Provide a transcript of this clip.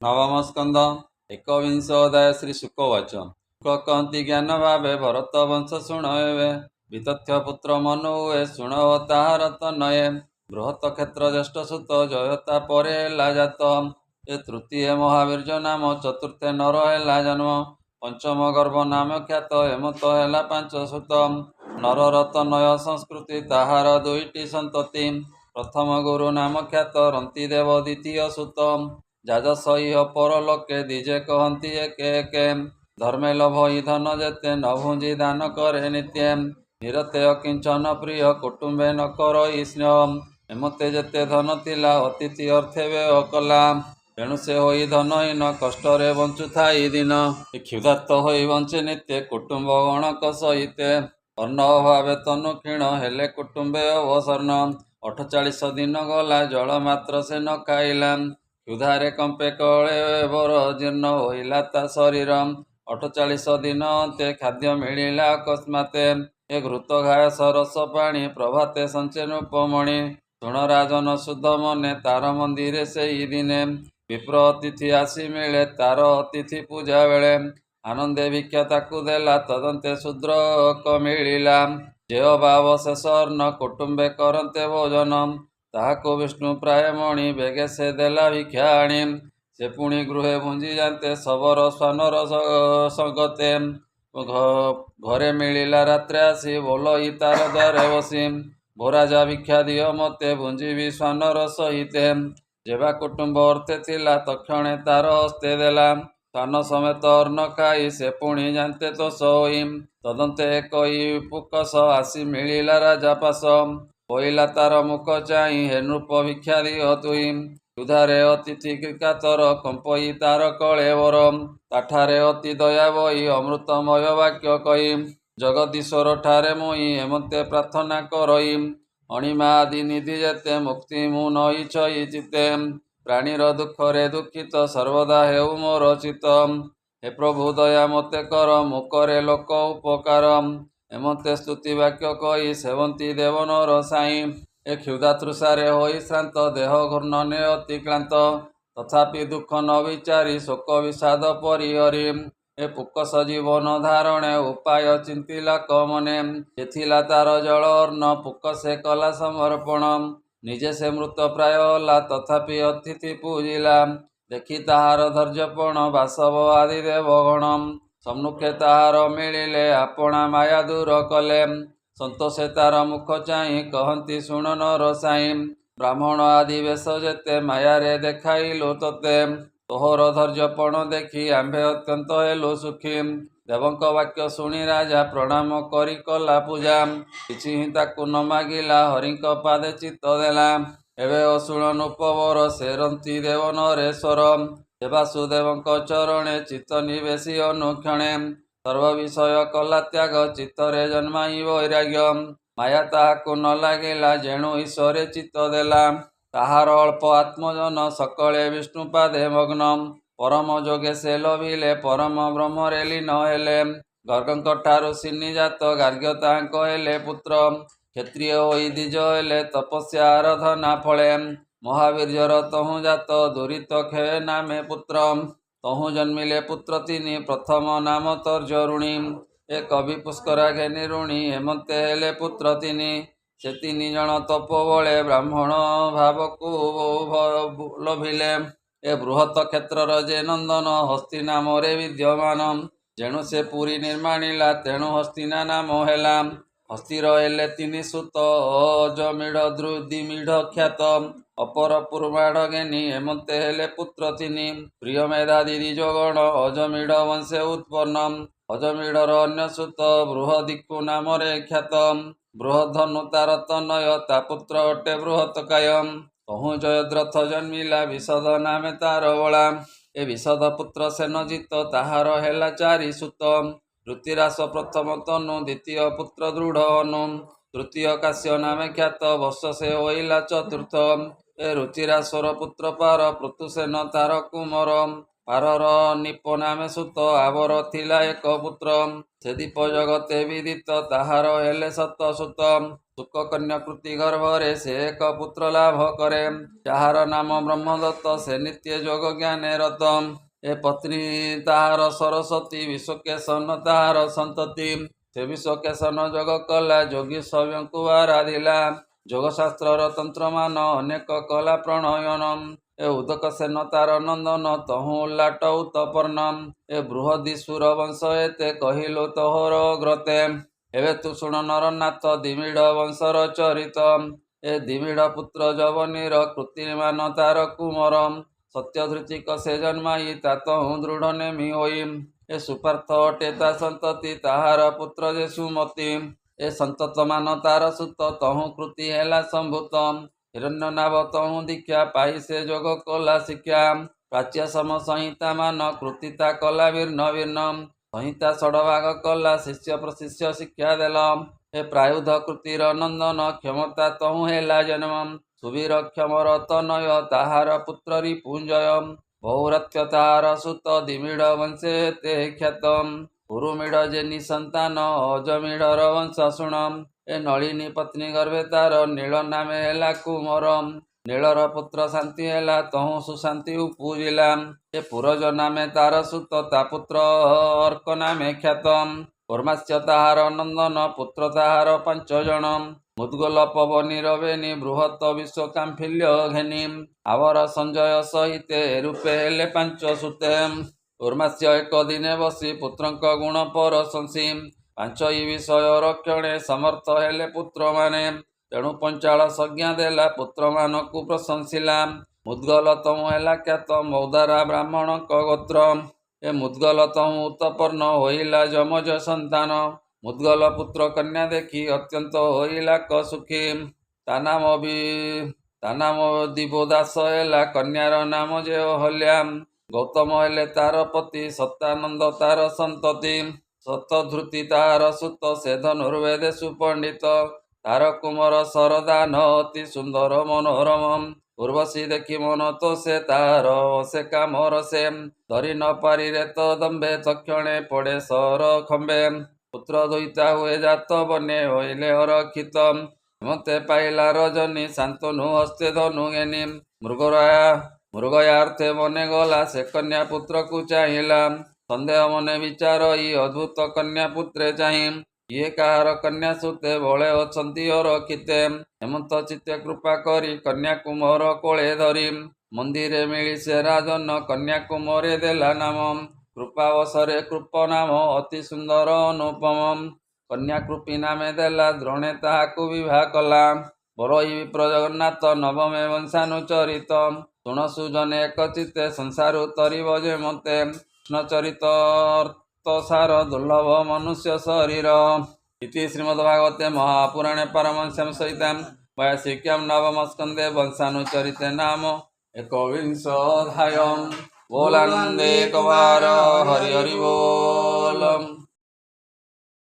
नवम स्कंद एकविंश अध्याय श्री शुकवाच कहती ज्ञान भावे भरत वंश शुणवे वितथ्य पुत्र मनु हुए शुणव ताहार तनये बृहत क्षेत्र ज्येष्ठ सुत जयता परे हेला जात ए तृतीय महावीर्य नाम चतुर्थे नर हेला जन्म पंचम गर्भ नाम ख्यात हेमत हेला पांच सुत नर रतनय संस्कृति ताहार दुईटी संतति प्रथम गुरु नाम ख्यात रंती देव द्वितीय सुत ଯାଜସହ୍ୟ ପରଲୋକେ ଦିଜେ କହନ୍ତି ଏକେ ଏକେ ଧର୍ମେ ଲୋଭ ଇ ଧନ ଯେତେ ନ ଭୁଞ୍ଜି ଦାନ କରେ ନିତ୍ୟେ ନିରତେ ଅକିଞ୍ଚନ ପ୍ରିୟ କୁଟୁମ୍ବେ ନ କର ଇ ସ୍ନେହ ଏମତେ ଯେତେ ଧନ ଥିଲା ଅତିଥି ଅର୍ଥେ ବ୍ୟୟ କଲା ତେଣୁ ସେ ହୋଇ ଧନହୀନ କଷ୍ଟରେ ବଞ୍ଚୁଥାଇ ଦିନ କ୍ଷୁଧାର୍ତ ହୋଇ ବଞ୍ଚେ ନିତ୍ୟେ କୁଟୁମ୍ବ ଗଣକ ସହିତେ ଅନ୍ନ ଅଭାବେ ତନୁ କ୍ଷୀଣ ହେଲେ କୁଟୁମ୍ବେ ଅବସନ୍ନ 48 ଦିନ ଗଲା ଜଳ ମାତ୍ର ସେ ନ ଖାଇଲା କ୍ଷୁଧାରେ କମ୍ପେ କଳେବର ଜୀର୍ଣ୍ଣ ହୋଇଲା ତା ଶରୀର 48 ଦିନ ଅନ୍ତେ ଖାଦ୍ୟ ମିଳିଲା ଅକସ୍ମାତେ ଏ ଘୃତ ଘାୟ ସରସ ପାଣି ପ୍ରଭାତେ ସଞ୍ଚେନ ଉପମଣି ଶୁଣ ରାଜନ ଶୁଦ୍ଧ ମନେ ତାର ମନ୍ଦିରେ ସେଇ ଦିନେ ବିପ୍ର ଅତିଥି ଆସି ମିଳେ ତାର ଅତିଥି ପୂଜା ବେଳେ ଆନନ୍ଦେ ଭିକ୍ଷା ତାକୁ ଦେଲା ତଦନ୍ତେ ଶୂଦ୍ରକ ମିଳିଲା ଯେ ଅଭାବ ଶେଷ ଅନ୍ନ କୁଟୁମ୍ବେ କରନ୍ତେ ଭୋଜନ ତାହାକୁ ବିଷ୍ଣୁ ପ୍ରାୟ ମଣି ବେଗେ ସେ ଦେଲା ଭିକ୍ଷା ଆଣି ସେ ପୁଣି ଗୃହେ ଭୁଞ୍ଜି ଯାନ୍ତେ ଶବର ଶ୍ୱାନର ସଙ୍ଗତେ ଘରେ ମିଳିଲା ରାତ୍ରେ ଆସି ବୋଲ ଇ ତାର ଦ୍ୱାରେ ବସି ଭୋରାଜା ଭିକ୍ଷା ଦିଅ ମତେ ଭୁଞ୍ଜିବି ଶ୍ୱାନର ସହିତେ ଯେବା କୁଟୁମ୍ବ ଅର୍ଥେ ଥିଲା ତକ୍ଷଣେ ତାର ହସ୍ତେ ଦେଲା ଶ୍ୱାନ ସମେତ ଅନ୍ନ ଖାଇ ସେ ପୁଣି ଯାନ୍ତେ ତୋଷ ହୋଇ ତଦନ୍ତେ କହି ପୁକସ ଆସି ମିଳିଲା ରାଜା ପାଶ କହିଲା ତାର ମୁଖ ଚାହିଁ ହେ ନୃପ ଭିକ୍ଷା ଦିଅ ତୁଇ କ୍ଷୁଧାରେ ଅତିଥି କ୍ରିକାତର କମ୍ପଇ ତାର କଳେବର ତାଠାରେ ଅତି ଦୟା ବହି ଅମୃତମୟ ବାକ୍ୟ କହି ଜଗଦୀଶ୍ୱର ଠାରେ ମୁଇଁ ଏମତେ ପ୍ରାର୍ଥନା କରଇ ଅଣିମା ଆଦି ନିଧି ଯେତେ ମୁକ୍ତି ମୁଁ ନଇ ଛଇ ଚିତେ ପ୍ରାଣୀର ଦୁଃଖରେ ଦୁଃଖିତ ସର୍ବଦା ହେଉ ମୋର ଚିତ ହେ ପ୍ରଭୁ ଦୟା ମତେ କର ମୁଁ କରେ ଲୋକ ଉପକାର ଏମତେ ସ୍ତୁତି ବାକ୍ୟ କହି ସେବନ୍ତୀ ଦେବନର ସାଇଁ ଏ କ୍ଷୁଧା ତୃଷାରେ ହୋଇ ଶ୍ରାନ୍ତ ଦେହ ଘୂର୍ଣ୍ଣନେ ଅତି କ୍ଳାନ୍ତ ତଥାପି ଦୁଃଖ ନ ବିଚାରି ଶୋକ ବିଷାଦ ପରିହରି ଏ ପୁକସ ଜୀବନ ଧାରଣେ ଉପାୟ ଚିନ୍ତିଲା କମନେ ଯେ ଥିଲା ତାର ଜଳ ଅର୍ଣ୍ଣ ପୁକସେ କଲା ସମର୍ପଣ ନିଜେ ସେ ମୃତ ପ୍ରାୟ ହେଲା ତଥାପି ଅତିଥି ପୂଜିଲା ଦେଖି ତାହାର ଧୈର୍ଯ୍ୟପଣ ବାସବ ଆଦି ଦେବଗଣ ସମ୍ମୁଖେ ତାହାର ମିଳିଲେ ଆପଣା ମାୟା ଦୂର କଲେ ସନ୍ତୋଷେ ତାର ମୁଖ ଚାହିଁ କହନ୍ତି ଶୁଣ ନର ସାଇଁ ବ୍ରାହ୍ମଣ ଆଦି ବେଶ ଯେତେ ମାୟାରେ ଦେଖାଇଲୁ ତତେ ତୋହର ଧୈର୍ଯ୍ୟପଣ ଦେଖି ଆମ୍ଭେ ଅତ୍ୟନ୍ତ ହେଲୁ ସୁଖୀ ଦେବଙ୍କ ବାକ୍ୟ ଶୁଣି ରାଜା ପ୍ରଣାମ କରି କଲା ପୂଜା କିଛି ହିଁ ତାକୁ ନ ମାଗିଲା ହରିଙ୍କ ପାଦେ ଚିତ୍ତ ଦେଲା ଏବେ ଅଶୁଣ ନୃପବର ସେ ରନ୍ତି ଦେବ ନରେଶ୍ୱର ସେ ବାସୁଦେବଙ୍କ ଚରଣେ ଚିତ୍ତ ନିବେଶୀ ଅନୁକ୍ଷଣେ ସର୍ବ ବିଷୟ କଲା ତ୍ୟାଗ ଚିତ୍ତରେ ଜନ୍ମାଇ ବୈରାଗ୍ୟ ମାୟା ତାହାକୁ ନ ଲାଗିଲା ଯେଣୁ ଈଶ୍ୱରେ ଚିତ୍ତ ଦେଲା ତାହାର ଅଳ୍ପ ଆତ୍ମଜନ ସକଳେ ବିଷ୍ଣୁ ପାଦେ ମଗ୍ନ ପରମ ଯୋଗେ ସେ ଲୋଭିଲେ ପରମ ବ୍ରହ୍ମରେ ଲୀନ ହେଲେ ଗର୍ଗଙ୍କ ଠାରୁ ସିନି ଜାତ ଗାର୍ଗ୍ୟ ତାଙ୍କ ହେଲେ ପୁତ୍ର କ୍ଷତ୍ରିୟ ହୋଇ ଦ୍ୱିଜ ହେଲେ ତପସ୍ୟା ଆରାଧନା ଫଳେ ମହାବୀର୍ଯ୍ୟର ତହୁଁ ଜାତ ଦୁରିତ କ୍ଷୟ ନାମେ ପୁତ୍ର ତହୁଁ ଜନ୍ମିଲେ ପୁତ୍ର ତିନି ପ୍ରଥମ ନାମ ତର୍ଜରୁଣୀ ଏ କବି ପୁଷ୍କରା ଘେନି ଋଣୀ ଏମନ୍ତେ ହେଲେ ପୁତ୍ର ତିନି ସେ 3 ଜଣ ତପୋ ବଳେ ବ୍ରାହ୍ମଣ ଭାବକୁ ଲୋଭିଲେ ଏ ବୃହତ କ୍ଷେତ୍ରର ଯେ ନନ୍ଦନ ହସ୍ତି ନାମରେ ବିଦ୍ୟମାନ ଯେଣୁ ସେ ପୁରୀ ନିର୍ମାଣିଲା ତେଣୁ ହସ୍ତିନା ନାମ ହେଲା ହସ୍ତିର ହେଲେ 3 ସୁତ ଅଜମିଢ଼ ଦ୍ରୁଦିମିଢ଼ ଖ୍ୟାତ ଅପର ପୁରୁମାଢ଼ ଘେନି ଏମନ୍ତେ ହେଲେ ପୁତ୍ର 3 ପ୍ରିୟ ମେଧାଦି ଦ୍ୱିଜଗଣ ଅଜମିଢ଼ ବଂଶେ ଉତ୍ପନ୍ନ ଅଜମିଢ଼ର ଅନ୍ୟ ସୁତ ବୃହଦିକୁ ନାମରେ ଖ୍ୟାତ ବୃହଧନୁ ତାର ତନୟ ତା ପୁତ୍ର ଅଟେ ବୃହତକାୟ ତହୁଁ ଜୟଦ୍ରଥ ଜନ୍ମିଲା ବିଶଦ ନାମେ ତାର ବଳା ଏ ବିଶଦ ପୁତ୍ର ସେନଜିତ ତାହାର ହେଲା 4 ସୁତ ଋତିରାସ ପ୍ରଥମ ତନୁ ଦ୍ୱିତୀୟ ପୁତ୍ର ଦୃଢ଼ ଅନୁ ତୃତୀୟ କାଶ୍ୟ ନାମେ ଖ୍ୟାତ ବର୍ଷ ସେ ହୋଇଲା ଚତୁର୍ଥ ଏ ଋତିରାସର ପୁତ୍ର ପାର ପୃଥୁସେନ ତାର କୁମର ପାରର ନିପ ନାମେ ସୁତ ଆବର ଥିଲା ଏକ ପୁତ୍ର ସେ ଦୀପ ଜଗତେ ବିଦିତ ତାହାର ହେଲେ 7 ସୁତ ଶୁକକନ୍ୟା କୃତି ଗର୍ଭରେ ସେ ଏକ ପୁତ୍ର ଲାଭ କରେ, ଯାହାର ନାମ ବ୍ରହ୍ମଦତ୍ତ। ସେ ନିତ୍ୟ ଯୋଗ ଜ୍ଞାନେ ରତ। ଏ ପତ୍ନୀ ତାହାର ସରସ୍ୱତୀ, ବିଶ୍ୱକେଶନ ତାହାର ସନ୍ତତି। ସେ ବିଶ୍ୱକେଶନ ଯୋଗ କଲା, ଯୋଗୀ ସବ୍ୟଙ୍କୁ ଆରାଧିଲା। ଯୋଗଶାସ୍ତ୍ରର ତନ୍ତ୍ରମାନ ଅନେକ କଲା ପ୍ରଣୟନ। ଏ ଉଦକ ସେନ ତାର ନନ୍ଦନ, ତହୁଁ ଉଲ୍ଲାଟ ଉତ୍ତପର୍ଣ୍ଣ। ଏ ବୃହଦୀ ସୁର ବଂଶ ଏତେ, କହିଲୁ ତୋହର ଗ୍ରତେ। ଏବେ ତୁ ଶୁଣ ନରନାଥ, ଦିମିଡ଼ ବଂଶର ଚରିତ। ଏ ଦିମିଡ଼ ପୁତ୍ର ଯବନୀର, କୃତିମାନ ତାର କୁମର। ସତ୍ୟଧୃତିକ ସେ ଜନ୍ମାଇ, ତା ତହୁଁ ଦୃଢ଼ ନେମି ହୋଇ। ଏ ସୁପାର୍ଥ ଅଟେ ତା ସନ୍ତତି, ତାହାର ପୁତ୍ର ଯେ ସୁମତି। ଏ ସନ୍ତତମାନ ତାର ସୁତ, ତହୁଁ କୃତି ହେଲା ସମ୍ଭୂତ। ହିରଣ୍ୟନାଭ ତହୁଁ ଦୀକ୍ଷା, ପାଇ ସେ ଯୋଗ କଲା ଶିକ୍ଷା। ପ୍ରାଚ୍ୟ ସମ ସଂହିତା ମାନ, କୃତି ତା କଲା ଭିନ୍ନ ଭିନ୍ନ। ସଂହିତା ଷଡ଼ଭାଗ କଲା, ଶିଷ୍ୟ ପ୍ରଶିଷ୍ୟ ଶିକ୍ଷା ଦେଲ। ଏ ପ୍ରାୟୁଧ କୃତିର ନନ୍ଦନ, କ୍ଷମତା ତହୁଁ ହେଲା ଜନ୍ମ। ସୁବୀର କ୍ଷମର ତନୟ, ତାହାର ପୁତ୍ର ରିପୁଞ୍ଜୟ। ବହୁରଥ୍ୟ ତାହାର ସୁତ, ଦିମିଡ଼ ବଂଶେ ଏତେ ଖ୍ୟାତ। ଉରୁମିଡ଼ ଯେ ନିସନ୍ତାନ, ଅଜମିଡ଼ର ବଂଶ ଶୁଣ। ଏ ନଳିନୀ ପତ୍ନୀ ଗର୍ଭେ ତାର, ନୀଳ ନାମେ ହେଲା କୁମର। ନୀଳର ପୁତ୍ର ଶାନ୍ତି ହେଲା, ତହୁଁ ସୁଶାନ୍ତି ଉପୁଜିଲା। ଏ ପୁରଜ ନାମେ ତାର ସୁତ, ତା ପୁତ୍ର ଅର୍କ ନାମେ ଖ୍ୟାତ। କର୍ମାସ୍ୟ ତାହାର ନନ୍ଦନ, ପୁତ୍ର ତାହାର 5 ଜଣ। ମୁଦ୍ଗଲ ପବନୀର ବେନି, ବୃହତ ବିଶ୍ୱ କାମ୍ଫିଲ୍ୟ ଘେନି। ଆବର ସଞ୍ଜୟ ସହିତେ, ରୂପେ ହେଲେ 5 ସୁତେ। କର୍ମାସ୍ୟ ଏକ ଦିନେ ବସି, ପୁତ୍ରଙ୍କ ଗୁଣ ପରଶଂସି। 5 ବିଷୟ ରକ୍ଷଣେ, ସମର୍ଥ ହେଲେ ପୁତ୍ରମାନେ। ତେଣୁ ପଞ୍ଚାଳ ସଜ୍ଞା ଦେଲା, ପୁତ୍ରମାନଙ୍କୁ ପ୍ରଶଂସିଲା। ମୁଦ୍ଗଲ ତହୁଁ ହେଲା ଖ୍ୟାତ, ମୌଦାରା ବ୍ରାହ୍ମଣଙ୍କ ଗୋତ୍ର। ଏ ମୁଦ୍ଗଲ ତହୁଁ ଉତ୍ତପର୍ଣ୍ଣ, ହୋଇଲା ଯମଜ ସନ୍ତାନ। ମୁଦ୍ଗଲ ପୁତ୍ର କନ୍ୟା ଦେଖି, ଅତ୍ୟନ୍ତ ହୋଇଲା ସୁଖୀ। ତା ନାମ ଦିବୋଦାସ ହେଲା, କନ୍ୟାର ନାମ ଯେ ଅହଲ୍ୟା। ଗୌତମ ହେଲେ ତାର ପତି, ସତ୍ୟାନନ୍ଦ ତାର ସନ୍ତତି। ଶତଧୃତି ତାହାର ସୁତ, ସେ ଧନୁର୍ବେଦେ ସୁପଣ୍ଡିତ। ତାର କୁମର ଶରଦାନ, ଅତି ସୁନ୍ଦର ମନୋରମ। ଉର୍ବଶୀ ଦେଖି ମନ ତୋଷେ, ତାହାର ସେ କାମର ସେ। ଧରି ନ ପାରିରେ ତ ଦମ୍ଭେ, ତକ୍ଷଣେ ପଡ଼େ ସର ଖମ୍ବେ। ପୁତ୍ର ଦୁଇତା ହୁଏ ଜାତ, ବନେ ହୋଇଲେ ଅରକ୍ଷିତ। ହେମନ୍ତେ ପାଇଲା ରଜନୀ, ଶାନ୍ତନୁ ହସ୍ତେ ଧନୁ ଘେନି। ମୃଗୟାର୍ଥେ ମନେ ଗଲା, ସେ କନ୍ୟା ପୁତ୍ରକୁ ଚାହିଁଲା। ସନ୍ଦେହ ମନେ ବିଚାରଇ, ଅଦ୍ଭୁତ କନ୍ୟା ପୁତ୍ରେ ଚାହିଁ। ଇଏ କାହାର କନ୍ୟା ସୁତେ, ବଳେ ଅଛନ୍ତି ଅରକ୍ଷିତେ। ହେମନ୍ତ ଚିତ୍ତେ କୃପା କରି, କନ୍ୟାକୁ ମୋର କୋଳେ ଧରି। ମନ୍ଦିରେ ମିଳି ସେ ରାଜନ, କନ୍ୟାକୁ ମୋରେ ଦେଲା ନାମ। କୃପାବଶରେ କୃପ ନାମ, ଅତି ସୁନ୍ଦର ଅନୁପମ। କନ୍ୟା କୃପୀ ନାମେ ଦେଲା, ଦ୍ରୋଣେ ତାହାକୁ ବିବାହ କଲା। ବରୋଇ ବିପ୍ର ଜଗନ୍ନାଥ, ନବମେ ବଂଶାନୁଚରିତ। ଶୁଣ ସୁଜନେ ଏକ ଚିତ୍ତେ, ସଂସାରୁ ତରିବ ଯେ ମତେ। କୃଷ୍ଣ ଚରିତ ଅର୍ଥସାର, ଦୁର୍ଲଭ ମନୁଷ୍ୟ ଶରୀର। ଇତି ଶ୍ରୀମଦ୍ଭାଗବତେ ମହାପୁରାଣେ ପାରମହଂସ୍ୟାଂ ସହିତାଂ 82 ନବମ ସ୍କନ୍ଧେ ବଂଶାନୁଚରିତେ ନାମ 21 ଅଧ୍ୟାୟ। बोल नंदे कुमार हरि हरि बोल।